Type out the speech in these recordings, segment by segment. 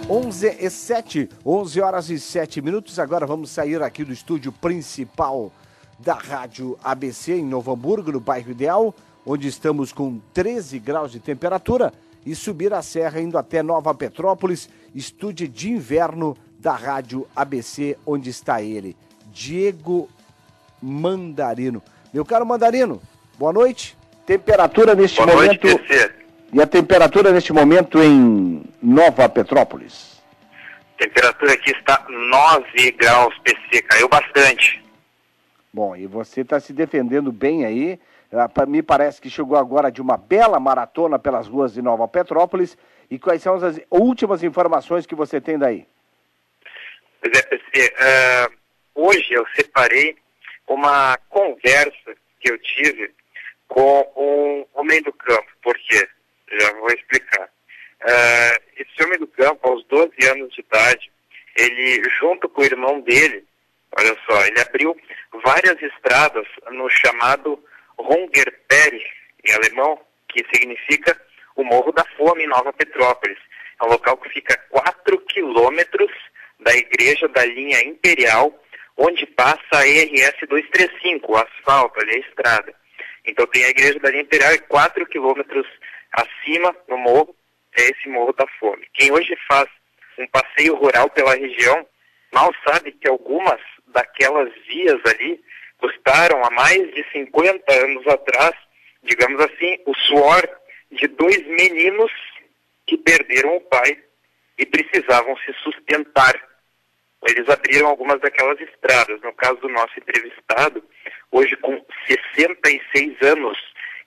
11h07, 11 horas e 7 minutos. Agora vamos sair aqui do estúdio principal da Rádio ABC em Novo Hamburgo, no bairro Ideal, onde estamos com 13 graus de temperatura, e subir a serra indo até Nova Petrópolis, estúdio de inverno da Rádio ABC, onde está ele, Diego Mandarino. Meu caro Mandarino, boa noite. Temperatura neste momento. E a temperatura neste momento em Nova Petrópolis? Temperatura aqui está 9 graus PC, caiu bastante. Bom, e você está se defendendo bem aí. Me parece que chegou agora de uma bela maratona pelas ruas de Nova Petrópolis. E quais são as últimas informações que você tem daí? Pois é, PC, hoje eu separei uma conversa que eu tive com um homem do campo. Por quê? Já vou explicar. Esse homem do campo, aos 12 anos de idade, ele, junto com o irmão dele, olha só, ele abriu várias estradas no chamado Hungerberg, em alemão, que significa o Morro da Fome, em Nova Petrópolis. É um local que fica a 4 quilômetros da igreja da linha Imperial, onde passa a RS 235, o asfalto, ali a estrada. Então tem a igreja da linha Imperial e 4 quilômetros acima, no morro, é esse Morro da Fome. Quem hoje faz um passeio rural pela região, mal sabe que algumas daquelas vias ali custaram há mais de 50 anos atrás, digamos assim, o suor de 2 meninos que perderam o pai e precisavam se sustentar. Eles abriram algumas daquelas estradas. No caso do nosso entrevistado, hoje com 66 anos,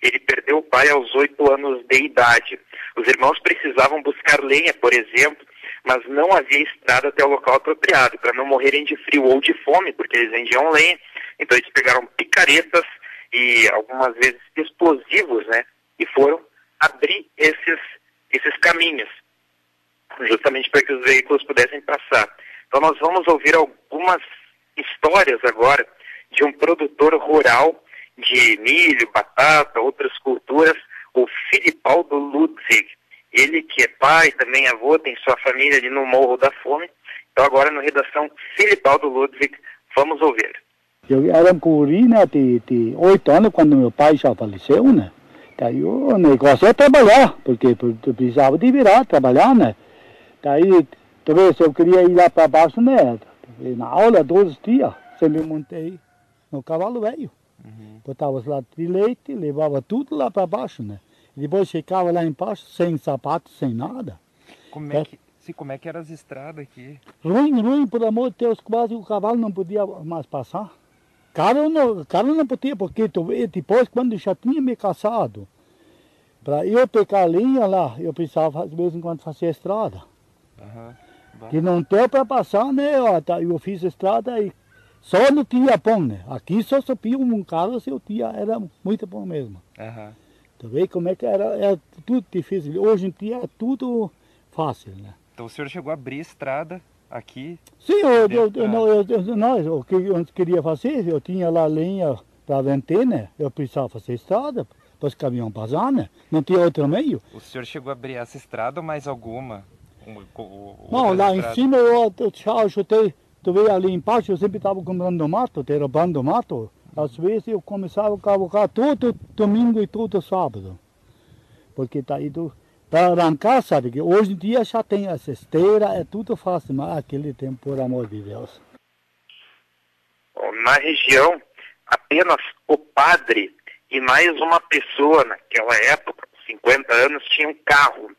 ele perdeu o pai aos 8 anos de idade. Os irmãos precisavam buscar lenha, por exemplo, mas não havia estrada até o local apropriado, para não morrerem de frio ou de fome, porque eles vendiam lenha. Então eles pegaram picaretas e algumas vezes explosivos, né? E foram abrir esses caminhos, justamente para que os veículos pudessem passar. Então nós vamos ouvir algumas histórias agora de um produtor rural de milho, batata, outras culturas, o Filipaldo Ludwig. Ele que é pai, também avô, tem sua família ali no Morro da Fome. Então agora no Redação Filipaldo Ludwig, vamos ouvir. Eu era um guri, né, de 8 anos, quando meu pai já faleceu, né. Daí o negócio é trabalhar, porque eu precisava de virar, trabalhar, né. Daí, talvez eu queria ir lá para baixo, né, na aula, 12 dias, sempre montei no cavalo velho. Botava os latas de leite, levava tudo lá para baixo, né. E depois ficava lá embaixo, sem sapato, sem nada. Como é que eram as estradas aqui? Ruim, por amor de Deus, quase o cavalo não podia mais passar. Carro não podia, porque depois, quando já tinha me casado, para eu pegar a linha lá, eu precisava de vez em quando fazer a estrada. Que não deu para passar, né? Eu fiz a estrada e só não tinha pão, né? Aqui só subia um carro se eu tinha, era muito bom mesmo. Tu vê como é que era tudo difícil. Hoje em dia é tudo fácil, né? Então o senhor chegou a abrir estrada aqui? Sim, o que eu queria fazer, eu tinha lá lenha para vender, né? Eu precisava fazer estrada, para os caminhões passar, né? Não tinha outro meio. O senhor chegou a abrir essa estrada ou mais alguma? Não, lá em cima eu já ajudei, tu vê ali embaixo, eu sempre estava comprando mato, derrubando mato. Às vezes eu começava a cavocar todo domingo e todo sábado. Porque tá aí para arrancar, sabe, que hoje em dia já tem essa esteira, é tudo fácil, mas aquele tempo, por amor de Deus. Na região, apenas o padre e mais uma pessoa naquela época, 50 anos, tinha um carro.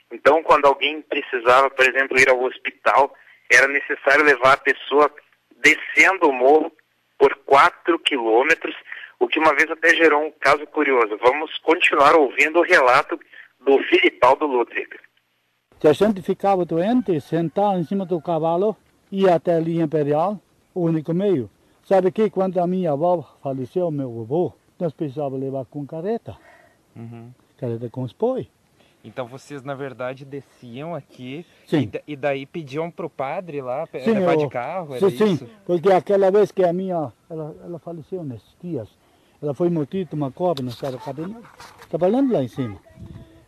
Então, quando alguém precisava, por exemplo, ir ao hospital, era necessário levar a pessoa descendo o morro por 4 quilômetros, o que uma vez até gerou um caso curioso. Vamos continuar ouvindo o relato do Filipaldo Ludwig. Se a gente ficava doente, sentar em cima do cavalo, ia até a linha imperial, o único meio. Sabe que quando a minha avó faleceu, meu avô, nós precisávamos levar com carreta. Carreta com os boi. Então vocês, na verdade, desciam aqui e daí pediam para o padre lá levar de carro? Era sim, isso? Porque aquela vez que a minha, ela faleceu nesses dias, ela foi mordida uma cobra, nós estávamos trabalhando lá em cima.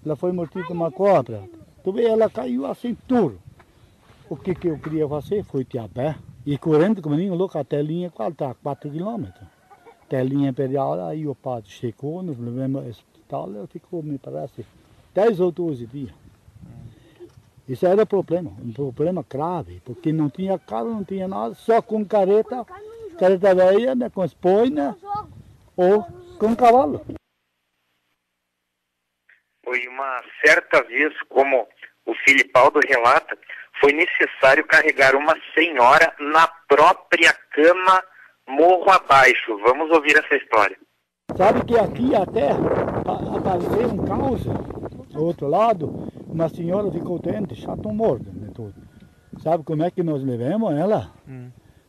Ela foi mordida uma cobra, tu vê, ela caiu assim tudo. o que eu queria fazer foi ir a pé. E correndo com o menino louco, a telinha quase está 4 quilômetros. Telinha imperial, aí o padre chegou, nos levamos ao hospital, ficou, me parece, 10 ou 12 dias. Isso era um problema grave, porque não tinha carro, não tinha nada, só com carreta velha, né, com espoina ou com cavalo. Foi uma certa vez, como o Filipaldo relata, foi necessário carregar uma senhora na própria cama morro abaixo. Vamos ouvir essa história. Sabe que aqui até apareceu um caos, do outro lado, uma senhora ficou doente, chato morto, né, tudo. Sabe como é que nós levamos ela?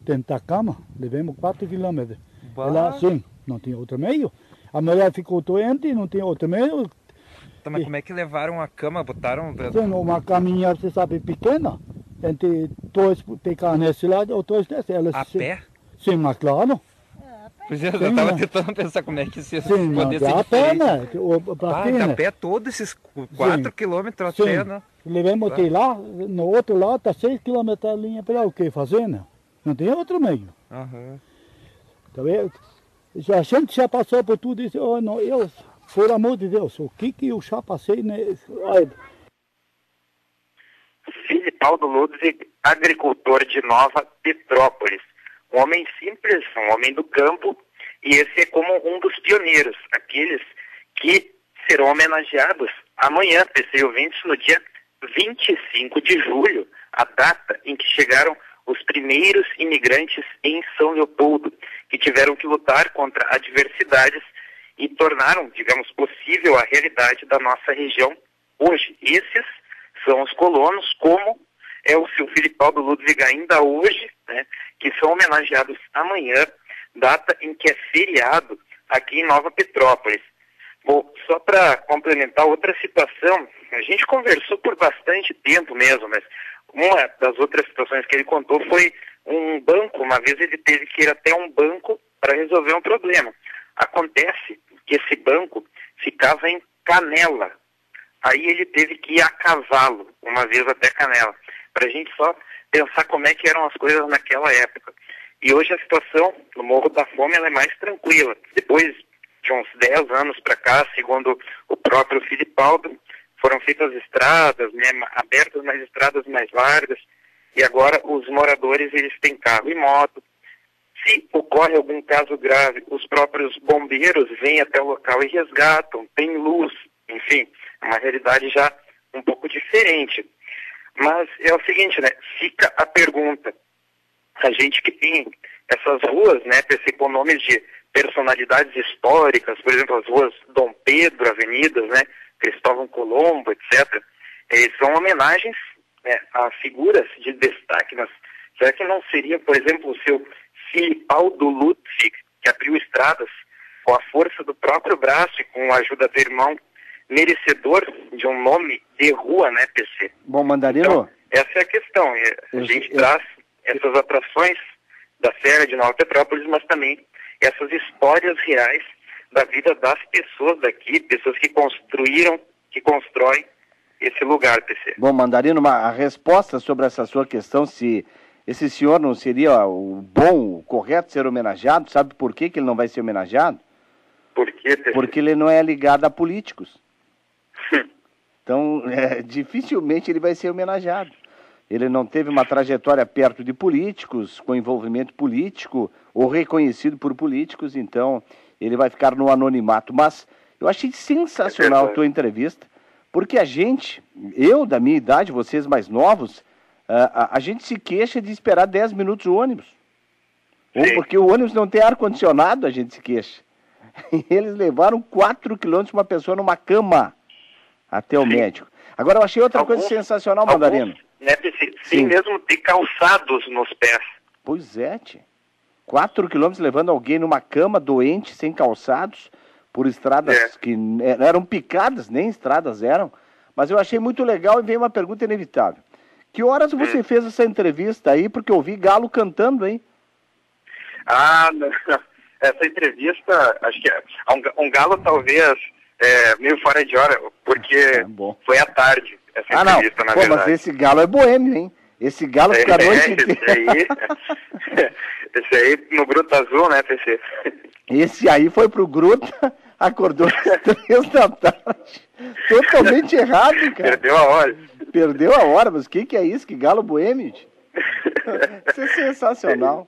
Dentro da cama, levamos 4 quilômetros. Ela, sim, não tinha outro meio. A mulher ficou doente, não tinha outro meio. Tá, mas como é que levaram a cama? Botaram... Sim, uma caminha, você sabe, pequena. Entre dois ficar nesse lado ou dois nesse. Ela, A pé? Sim, mas claro. Pois é, eu Sim, tava né? tentando pensar como é que isso ia Sim, poder ser a pé, diferente. né? A pé todos esses 4 quilômetros a Sim. pé, né? Levamos até lá, no outro lado está 6 quilômetros a linha para o que fazer, né? Não tem outro meio. Aham. Tá vendo? A gente já passou por tudo isso. Oh, não, por amor de Deus, o que eu já passei, né? Filipaldo Ludwig, agricultor de Nova Petrópolis. Um homem simples, um homem do campo, e esse é como um dos pioneiros, aqueles que serão homenageados amanhã, PC ouvintes, no dia 25 de julho, a data em que chegaram os primeiros imigrantes em São Leopoldo, que tiveram que lutar contra adversidades e tornaram, digamos, possível a realidade da nossa região hoje. Esses são os colonos, como é o seu Filipaldo Ludwig ainda hoje, né, que são homenageados amanhã, data em que é feriado aqui em Nova Petrópolis. Bom, só para complementar outra situação, a gente conversou por bastante tempo mesmo, mas uma das outras situações que ele contou foi um banco. Uma vez ele teve que ir até um banco para resolver um problema. Acontece que esse banco ficava em Canela. Aí ele teve que ir a cavalo, uma vez até Canela, para a gente só pensar como é que eram as coisas naquela época. E hoje a situação no Morro da Fome ela é mais tranquila. Depois de uns 10 anos para cá, segundo o próprio Filipaldo, foram feitas estradas, né, abertas mais estradas mais largas, e agora os moradores eles têm carro e moto. Se ocorre algum caso grave, os próprios bombeiros vêm até o local e resgatam, tem luz, enfim, é uma realidade já um pouco diferente. Mas é o seguinte, né, fica a pergunta, a gente que tem essas ruas, né, com nomes de personalidades históricas, por exemplo, as ruas Dom Pedro, avenidas, né, Cristóvão Colombo, etc., são homenagens, né, a figuras de destaque. Mas será que não seria, por exemplo, o seu Filipaldo Ludwig, que abriu estradas com a força do próprio braço e com a ajuda do irmão, merecedor de um nome de rua, né, PC? Bom, Mandarino... Então, essa é a questão. A gente traz essas atrações da Serra de Nova Petrópolis, mas também essas histórias reais da vida das pessoas daqui, pessoas que construíram, que constroem esse lugar, PC. Bom, Mandarino, a resposta sobre essa sua questão, se esse senhor não seria o bom, o correto ser homenageado, sabe por que ele não vai ser homenageado? Por quê, PC? Porque ele não é ligado a políticos. Então, dificilmente ele vai ser homenageado. Ele não teve uma trajetória perto de políticos, com envolvimento político, ou reconhecido por políticos, então ele vai ficar no anonimato. Mas eu achei sensacional a tua entrevista, porque a gente, eu da minha idade, vocês mais novos, a gente se queixa de esperar 10 minutos o ônibus. Ou porque o ônibus não tem ar-condicionado, a gente se queixa. E eles levaram 4 quilômetros uma pessoa numa cama até o médico. Agora eu achei outra coisa sensacional, Mandarino. Né, sem mesmo ter calçados nos pés. Pois é, tia. 4 quilômetros levando alguém numa cama doente, sem calçados, por estradas que eram picadas, nem estradas eram. Mas eu achei muito legal e veio uma pergunta inevitável. Que horas você fez essa entrevista aí? Porque eu vi galo cantando, hein? Ah, não. Essa entrevista, acho que um galo talvez meio fora de hora, porque foi à tarde essa entrevista, na verdade. Mas esse galo é boêmio, hein? Esse galo fica a noite inteira. Esse aí no Gruta Azul, né, PC? Esse aí foi pro Gruta, acordou às 3 da tarde. Totalmente errado, cara. Perdeu a hora. Perdeu a hora, mas o que é isso? Que galo boêmio? Isso é sensacional.